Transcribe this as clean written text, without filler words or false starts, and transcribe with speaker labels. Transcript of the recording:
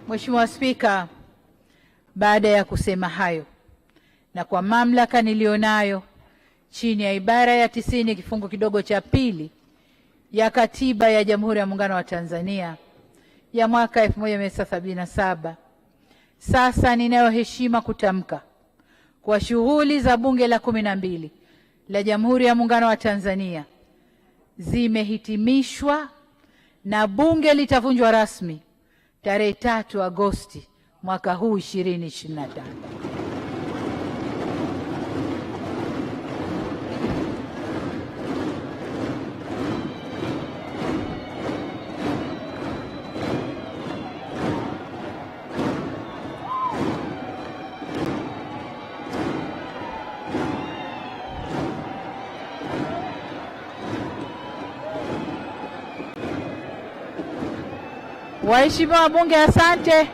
Speaker 1: Mheshimiwa Spika, baada ya kusema hayo na kwa mamlaka nilionayo chini ya ibara ya 90 kifungu kidogo cha pili ya Katiba ya Jamhuri ya Muungano wa Tanzania ya mwaka 1977, sasa ninayo heshima kutamka kwa shughuli za Bunge la 12 la Jamhuri ya Muungano wa Tanzania zimehitimishwa na Bunge litavunjwa rasmi tarehe 3 Agosti mwaka huu 2025. Waheshimiwa wabunge, asante.